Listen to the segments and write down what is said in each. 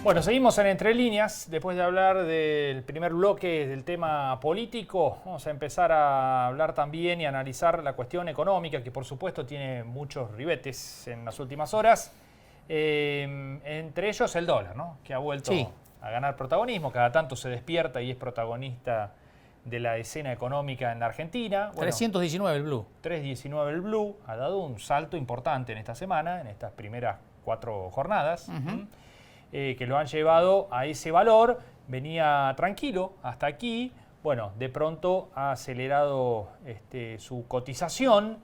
Bueno, seguimos en Entre Líneas. Después de hablar del primer bloque del tema político, vamos a empezar a hablar también y analizar la cuestión económica, que por supuesto tiene muchos ribetes en las últimas horas. Entre ellos el dólar, ¿no? Que ha vuelto Sí. a ganar protagonismo. Cada tanto se despierta y es protagonista de la escena económica en la Argentina. Bueno, 319 el Blue. 3.19 el Blue ha dado un salto importante en esta semana, en estas primeras 4 jornadas. Que lo han llevado a ese valor. Venía tranquilo hasta aquí. Bueno, de pronto ha acelerado su cotización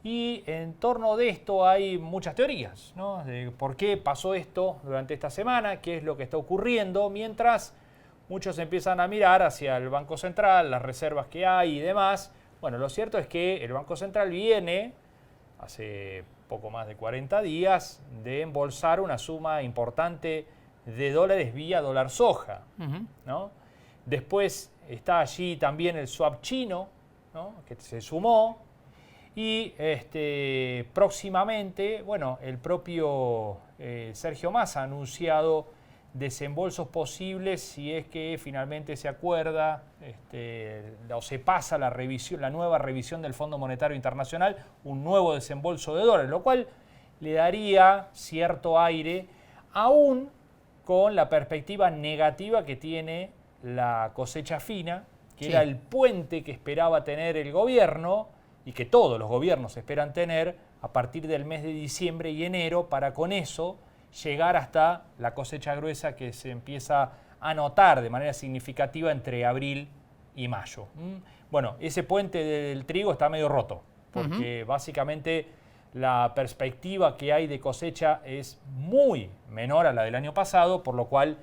y en torno de esto hay muchas teorías, ¿no? De por qué pasó esto durante esta semana, qué es lo que está ocurriendo, mientras muchos empiezan a mirar hacia el Banco Central, las reservas que hay y demás. Bueno, lo cierto es que el Banco Central viene hace poco más de 40 días de embolsar una suma importante de dólares vía dólar soja, ¿no? Después está allí también el swap chino, ¿no? Que se sumó, y próximamente, bueno, el propio Sergio Massa ha anunciado desembolsos posibles si es que finalmente se acuerda o se pasa la revisión, la nueva revisión del Fondo Monetario Internacional, un nuevo desembolso de dólares, lo cual le daría cierto aire, aún con la perspectiva negativa que tiene la cosecha fina, que era el puente que esperaba tener el gobierno y que todos los gobiernos esperan tener a partir del mes de diciembre y enero para con eso llegar hasta la cosecha gruesa que se empieza a notar de manera significativa entre abril y mayo. Bueno, ese puente del trigo está medio roto, porque básicamente la perspectiva que hay de cosecha es muy menor a la del año pasado, por lo cual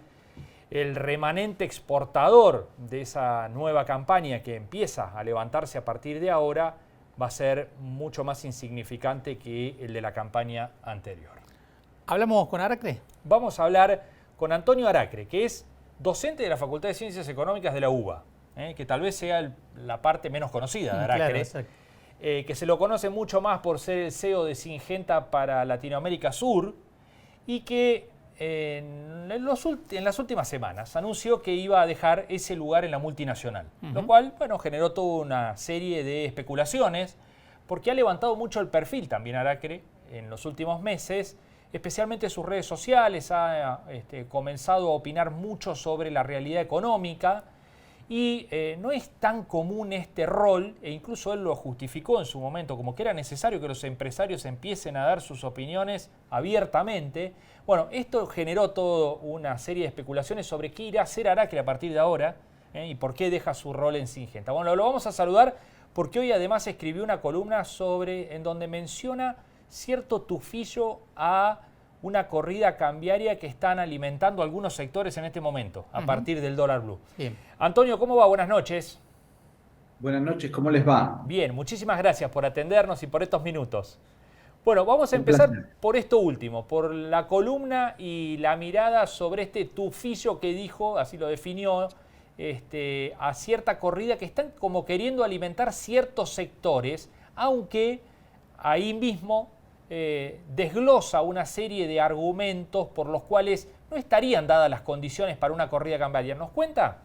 el remanente exportador de esa nueva campaña que empieza a levantarse a partir de ahora va a ser mucho más insignificante que el de la campaña anterior. ¿Hablamos con Aracre? Vamos a hablar con Antonio Aracre, que es docente de la Facultad de Ciencias Económicas de la UBA, que tal vez sea la parte menos conocida de Aracre, Claro, que se lo conoce mucho más por ser el CEO de Syngenta para Latinoamérica Sur y que en las últimas semanas anunció que iba a dejar ese lugar en la multinacional, lo cual, bueno, generó toda una serie de especulaciones porque ha levantado mucho el perfil también Aracre en los últimos meses, especialmente sus redes sociales, ha comenzado a opinar mucho sobre la realidad económica y no es tan común este rol, e incluso él lo justificó en su momento, como que era necesario que los empresarios empiecen a dar sus opiniones abiertamente. Bueno, esto generó toda una serie de especulaciones sobre qué irá a hacer Aracre a partir de ahora y por qué deja su rol en Syngenta. Bueno, lo vamos a saludar porque hoy además escribió una columna en donde menciona cierto tufillo a una corrida cambiaria que están alimentando algunos sectores en este momento, a partir del dólar blue. Bien. Antonio, ¿cómo va? Buenas noches. Buenas noches, ¿cómo les va? Bien, muchísimas gracias por atendernos y por estos minutos. Bueno, vamos a empezar por esto último, por la columna y la mirada sobre este tufillo que dijo, así lo definió, a cierta corrida que están como queriendo alimentar ciertos sectores, aunque ahí mismo desglosa una serie de argumentos por los cuales no estarían dadas las condiciones para una corrida cambiaria. ¿Nos cuenta?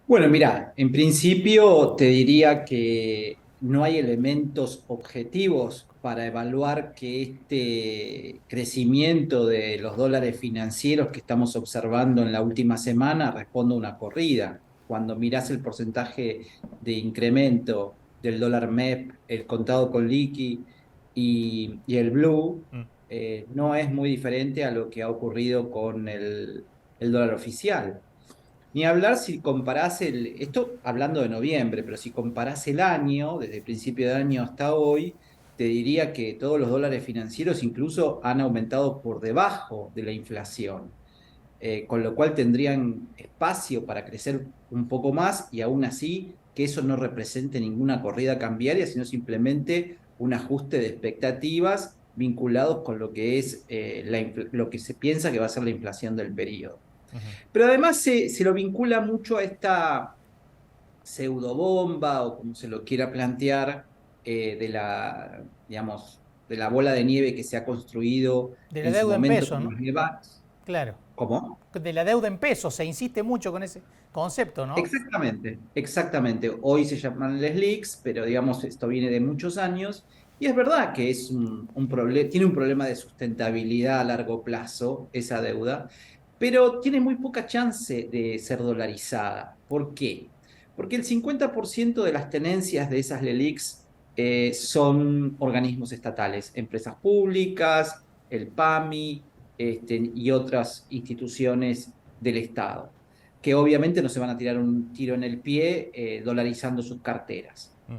Bueno, mira, en principio te diría que no hay elementos objetivos para evaluar que este crecimiento de los dólares financieros que estamos observando en la última semana responde a una corrida. Cuando mirás el porcentaje de incremento del dólar MEP, el contado con liqui y el blue, no es muy diferente a lo que ha ocurrido con el dólar oficial. Ni hablar si comparás esto hablando de noviembre, pero si comparás el año, desde el principio de año hasta hoy, te diría que todos los dólares financieros incluso han aumentado por debajo de la inflación, con lo cual tendrían espacio para crecer un poco más y aún así que eso no represente ninguna corrida cambiaria, sino simplemente un ajuste de expectativas vinculados con lo que es lo que se piensa que va a ser la inflación del periodo. Pero además se lo vincula mucho a esta pseudobomba o como se lo quiera plantear digamos, de la bola de nieve que se ha construido De la en su deuda en momento pesos, con ¿no? los nevados. Claro. ¿Cómo? De la deuda en pesos, se insiste mucho con ese concepto, ¿no? Exactamente, exactamente. Hoy se llaman les leaks, pero digamos, esto viene de muchos años. Y es verdad que es un problema, tiene un problema de sustentabilidad a largo plazo, esa deuda, pero tiene muy poca chance de ser dolarizada. ¿Por qué? Porque el 50% de las tenencias de esas LELIQs son organismos estatales, empresas públicas, el PAMI, y otras instituciones del Estado, que obviamente no se van a tirar un tiro en el pie dolarizando sus carteras. Mm.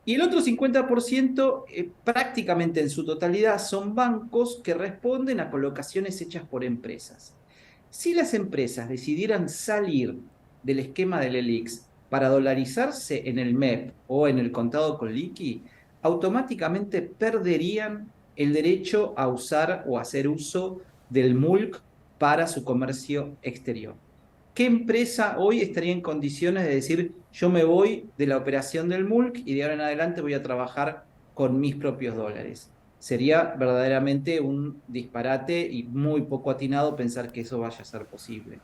Y el otro 50%, prácticamente en su totalidad, son bancos que responden a colocaciones hechas por empresas. Si las empresas decidieran salir del esquema del ELIX para dolarizarse en el MEP o en el contado con liqui, automáticamente perderían el derecho a usar o hacer uso del MULC para su comercio exterior. ¿Qué empresa hoy estaría en condiciones de decir, yo me voy de la operación del MULC y de ahora en adelante voy a trabajar con mis propios dólares? Sería verdaderamente un disparate y muy poco atinado pensar que eso vaya a ser posible.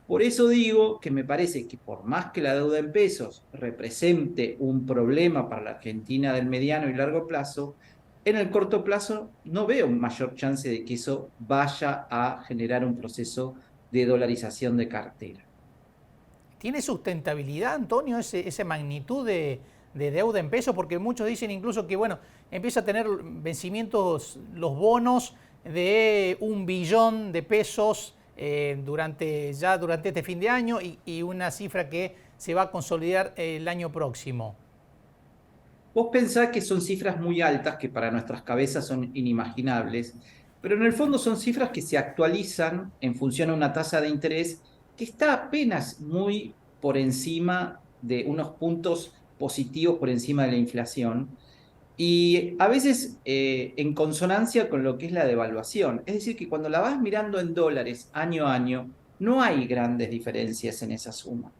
Por eso digo que me parece que por más que la deuda en pesos represente un problema para la Argentina del mediano y largo plazo, en el corto plazo no veo mayor chance de que eso vaya a generar un proceso de dolarización de cartera. ¿Tiene sustentabilidad, Antonio, esa magnitud de deuda en pesos? Porque muchos dicen incluso que, bueno, empieza a tener vencimientos los bonos de 1 billón de pesos durante este fin de año y una cifra que se va a consolidar el año próximo. Vos pensás que son cifras muy altas que para nuestras cabezas son inimaginables, pero en el fondo son cifras que se actualizan en función a una tasa de interés que está apenas muy por encima de unos puntos positivos por encima de la inflación y a veces en consonancia con lo que es la devaluación. Es decir, que cuando la vas mirando en dólares año a año, no hay grandes diferencias en esa suma.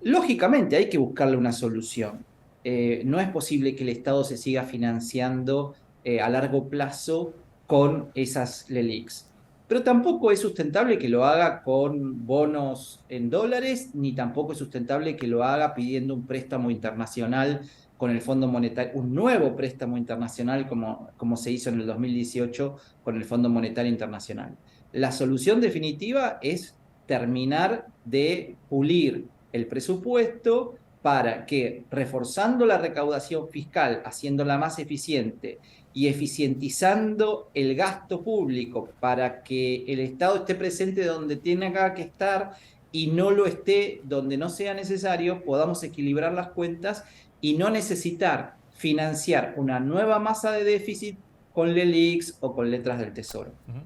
Lógicamente hay que buscarle una solución. No es posible que el Estado se siga financiando a largo plazo con esas LELIQs. Pero tampoco es sustentable que lo haga con bonos en dólares, ni tampoco es sustentable que lo haga pidiendo un préstamo internacional con el Fondo Monetario, un nuevo préstamo internacional como se hizo en el 2018 con el Fondo Monetario Internacional. La solución definitiva es terminar de pulir el presupuesto para que, reforzando la recaudación fiscal, haciéndola más eficiente y eficientizando el gasto público para que el Estado esté presente donde tenga que estar y no lo esté donde no sea necesario, podamos equilibrar las cuentas y no necesitar financiar una nueva masa de déficit con LELIQs o con letras del Tesoro. Ujú.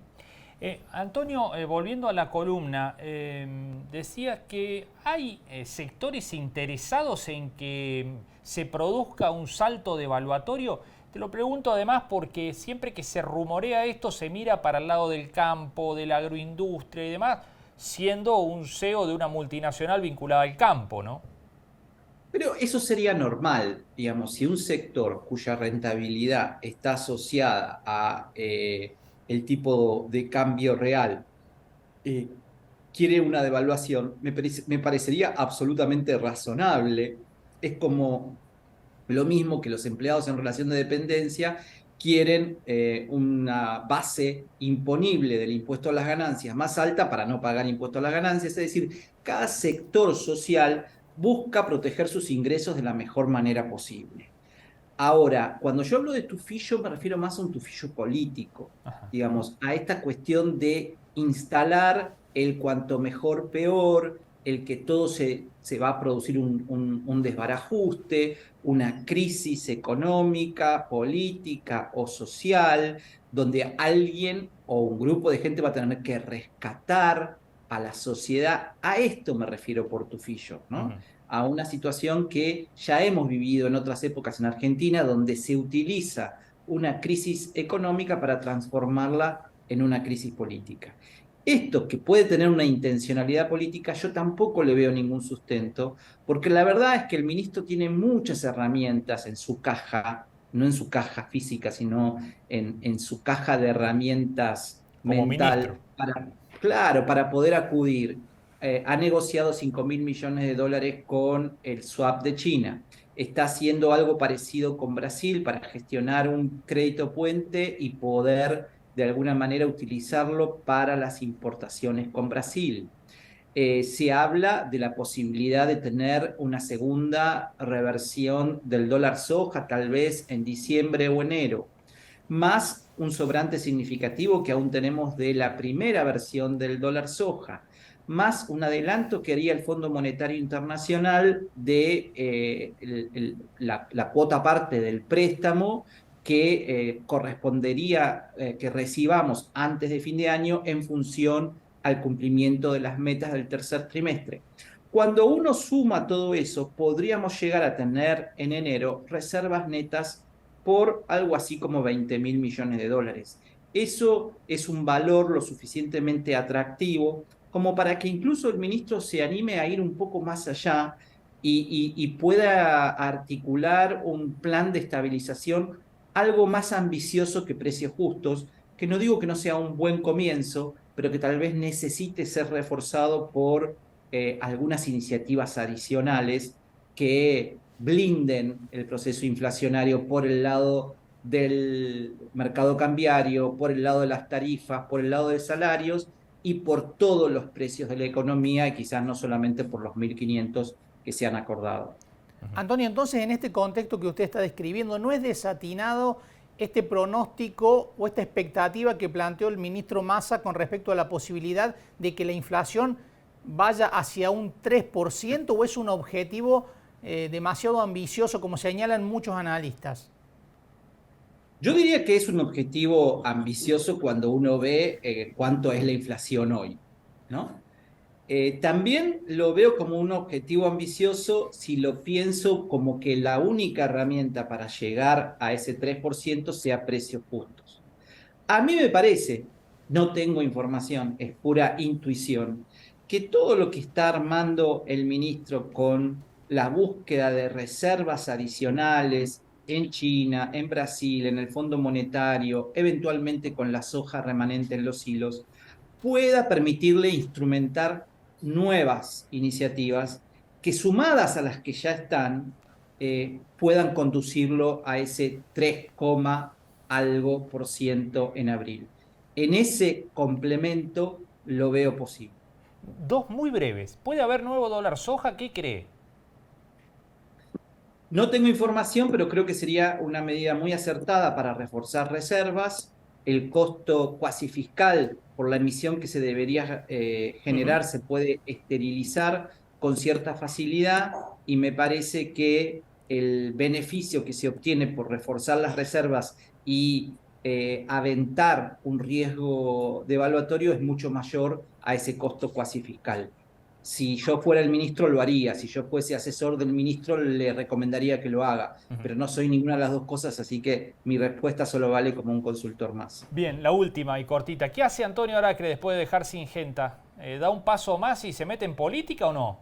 Antonio, volviendo a la columna, decía que hay sectores interesados en que se produzca un salto devaluatorio. Te lo pregunto además porque siempre que se rumorea esto se mira para el lado del campo, de la agroindustria y demás, siendo un CEO de una multinacional vinculada al campo, ¿no? Pero eso sería normal, digamos, si un sector cuya rentabilidad está asociada a el tipo de cambio real eh, quiere una devaluación, me parecería absolutamente razonable. Es como lo mismo que los empleados en relación de dependencia quieren una base imponible del impuesto a las ganancias más alta para no pagar impuesto a las ganancias. Es decir, cada sector social busca proteger sus ingresos de la mejor manera posible. Ahora, cuando yo hablo de tufillo, me refiero más a un tufillo político, Ajá. digamos, a esta cuestión de instalar el cuanto mejor peor, el que todo se va a producir un desbarajuste, una crisis económica, política o social, donde alguien o un grupo de gente va a tener que rescatar a la sociedad. A esto me refiero por tufillo, ¿no? Ujú. A una situación que ya hemos vivido en otras épocas en Argentina, donde se utiliza una crisis económica para transformarla en una crisis política. Esto que puede tener una intencionalidad política, yo tampoco le veo ningún sustento, porque la verdad es que el ministro tiene muchas herramientas en su caja, no en su caja física, sino en su caja de herramientas Como mental ministro. Claro, para poder acudir. Ha negociado 5.000 millones de dólares con el swap de China. Está haciendo algo parecido con Brasil para gestionar un crédito puente y poder de alguna manera utilizarlo para las importaciones con Brasil. Se habla de la posibilidad de tener una segunda reversión del dólar soja, tal vez en diciembre o enero, más un sobrante significativo que aún tenemos de la primera versión del dólar soja, más un adelanto que haría el Fondo Monetario Internacional de la cuota parte del préstamo que correspondería que recibamos antes de fin de año en función al cumplimiento de las metas del tercer trimestre. Cuando uno suma todo eso, podríamos llegar a tener en enero reservas netas por algo así como 20.000 millones de dólares. Eso es un valor lo suficientemente atractivo como para que incluso el ministro se anime a ir un poco más allá y pueda articular un plan de estabilización algo más ambicioso que precios justos, que no digo que no sea un buen comienzo, pero que tal vez necesite ser reforzado por algunas iniciativas adicionales que blinden el proceso inflacionario por el lado del mercado cambiario, por el lado de las tarifas, por el lado de salarios y por todos los precios de la economía y quizás no solamente por los 1.500 que se han acordado. Antonio, entonces en este contexto que usted está describiendo, ¿no es desatinado este pronóstico o esta expectativa que planteó el ministro Massa con respecto a la posibilidad de que la inflación vaya hacia un 3% o es un objetivo demasiado ambicioso como señalan muchos analistas? Yo diría que es un objetivo ambicioso cuando uno ve cuánto es la inflación hoy, ¿no? También lo veo como un objetivo ambicioso si lo pienso como que la única herramienta para llegar a ese 3% sea precios justos. A mí me parece, no tengo información, es pura intuición, que todo lo que está armando el ministro con la búsqueda de reservas adicionales en China, en Brasil, en el Fondo Monetario, eventualmente con la soja remanente en los hilos, pueda permitirle instrumentar nuevas iniciativas que sumadas a las que ya están, puedan conducirlo a ese 3, algo por ciento en abril. En ese complemento lo veo posible. Dos muy breves. ¿Puede haber nuevo dólar soja? ¿Qué cree? No tengo información, pero creo que sería una medida muy acertada para reforzar reservas. El costo cuasi fiscal por la emisión que se debería generar se puede esterilizar con cierta facilidad y me parece que el beneficio que se obtiene por reforzar las reservas y aventar un riesgo devaluatorio es mucho mayor a ese costo cuasi fiscal. Si yo fuera el ministro lo haría, si yo fuese asesor del ministro le recomendaría que lo haga, pero no soy ninguna de las dos cosas, así que mi respuesta solo vale como un consultor más. Bien, la última y cortita. ¿Qué hace Antonio Aracre después de dejar Syngenta? ¿Da un paso más y se mete en política o no?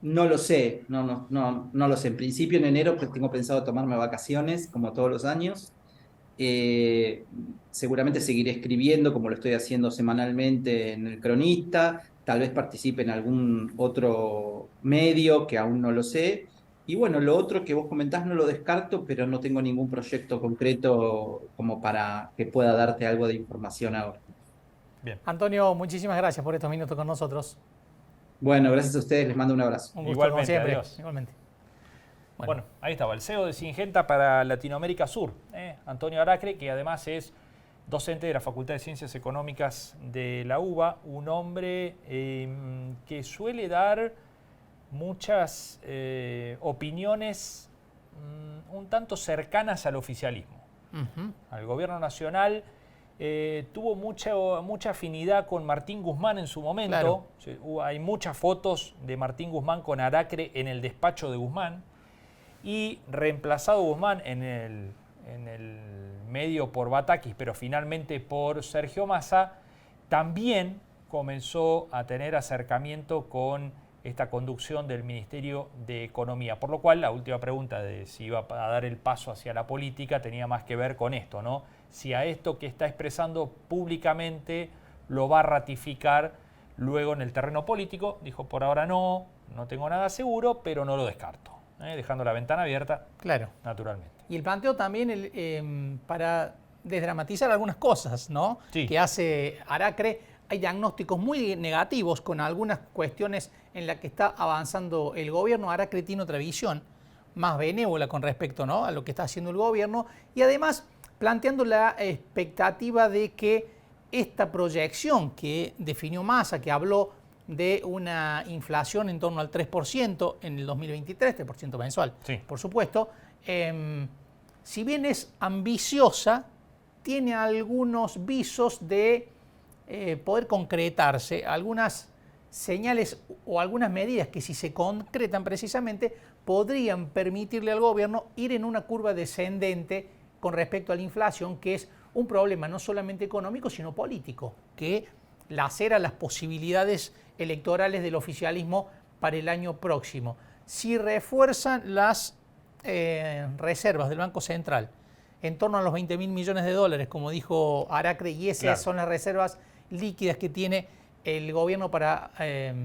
No lo sé, no lo sé. En principio en enero pues, tengo pensado tomarme vacaciones, como todos los años. Eh, Seguramente seguiré escribiendo como lo estoy haciendo semanalmente en El Cronista, tal vez participe en algún otro medio que aún no lo sé. Y bueno, lo otro que vos comentás no lo descarto, pero no tengo ningún proyecto concreto como para que pueda darte algo de información ahora. Bien. Antonio, muchísimas gracias por estos minutos con nosotros. Bueno, gracias a ustedes, les mando un abrazo. Un gusto, Igualmente, como siempre. adiós. Igualmente. Bueno, ahí estaba el CEO de Syngenta para Latinoamérica Sur, Antonio Aracre, que además es docente de la Facultad de Ciencias Económicas de la UBA, un hombre que suele dar muchas opiniones un tanto cercanas al oficialismo, al gobierno nacional. Tuvo mucha afinidad con Martín Guzmán en su momento. Claro. Hay muchas fotos de Martín Guzmán con Aracre en el despacho de Guzmán. Y reemplazado Guzmán en el medio por Batakis, pero finalmente por Sergio Massa, también comenzó a tener acercamiento con esta conducción del Ministerio de Economía. Por lo cual, la última pregunta de si iba a dar el paso hacia la política tenía más que ver con esto, ¿no? Si a esto que está expresando públicamente lo va a ratificar luego en el terreno político. Dijo, por ahora no tengo nada seguro, pero no lo descarto, dejando la ventana abierta, claro, naturalmente. Y el planteo también para desdramatizar algunas cosas, ¿no? Sí. Que hace Aracre. Hay diagnósticos muy negativos con algunas cuestiones en las que está avanzando el gobierno. Aracre tiene otra visión más benévola con respecto, ¿no?, a lo que está haciendo el gobierno, y además planteando la expectativa de que esta proyección que definió Massa, que habló de una inflación en torno al 3% en el 2023, 3% mensual, sí, por supuesto, si bien es ambiciosa, tiene algunos visos de poder concretarse, algunas señales o algunas medidas que, si se concretan precisamente, podrían permitirle al gobierno ir en una curva descendente con respecto a la inflación, que es un problema no solamente económico, sino político, que lacera las posibilidades electorales del oficialismo para el año próximo. Si refuerzan las reservas del Banco Central en torno a los 20.000 millones de dólares, como dijo Aracre, y esas claro, son las reservas líquidas que tiene el gobierno para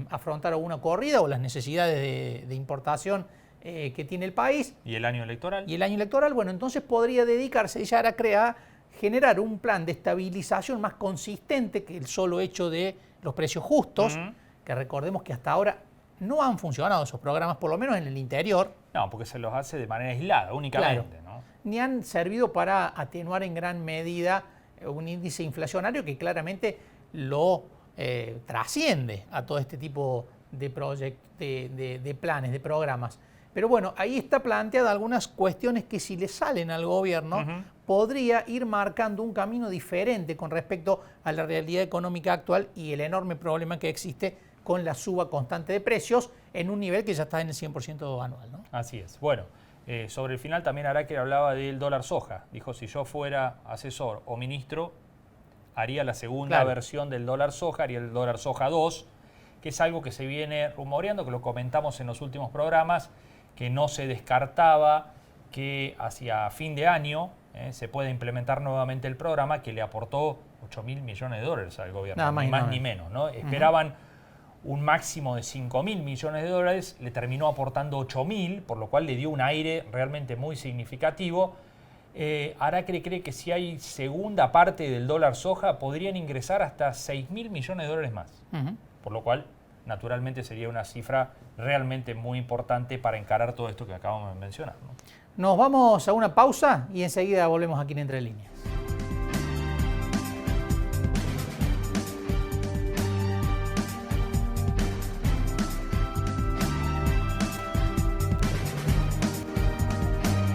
afrontar alguna corrida o las necesidades de importación que tiene el país. ¿Y el año electoral? Y el año electoral, bueno, entonces podría dedicarse ya Aracre a generar un plan de estabilización más consistente que el solo hecho de los precios justos, que recordemos que hasta ahora no han funcionado esos programas, por lo menos en el interior. No, porque se los hace de manera aislada, únicamente, claro, ¿no? Ni han servido para atenuar en gran medida un índice inflacionario que claramente lo trasciende a todo este tipo de planes, de programas. Pero bueno, ahí está planteada algunas cuestiones que, si le salen al gobierno, podría ir marcando un camino diferente con respecto a la realidad económica actual y el enorme problema que existe con la suba constante de precios en un nivel que ya está en el 100% anual, ¿no? Así es. Bueno, sobre el final también Aracre hablaba del dólar soja. Dijo, si yo fuera asesor o ministro, haría la segunda versión del dólar soja, haría el dólar soja 2, que es algo que se viene rumoreando, que lo comentamos en los últimos programas, que no se descartaba que hacia fin de año se pueda implementar nuevamente el programa, que le aportó 8.000 millones de dólares al gobierno, nada más ni más ni menos, ¿no? Esperaban un máximo de 5.000 millones de dólares, le terminó aportando 8.000, por lo cual le dio un aire realmente muy significativo. Aracre cree que si hay segunda parte del dólar soja, podrían ingresar hasta 6.000 millones de dólares más, por lo cual naturalmente sería una cifra realmente muy importante para encarar todo esto que acabamos de mencionar, ¿no? Nos vamos a una pausa y enseguida volvemos aquí en Entre Líneas.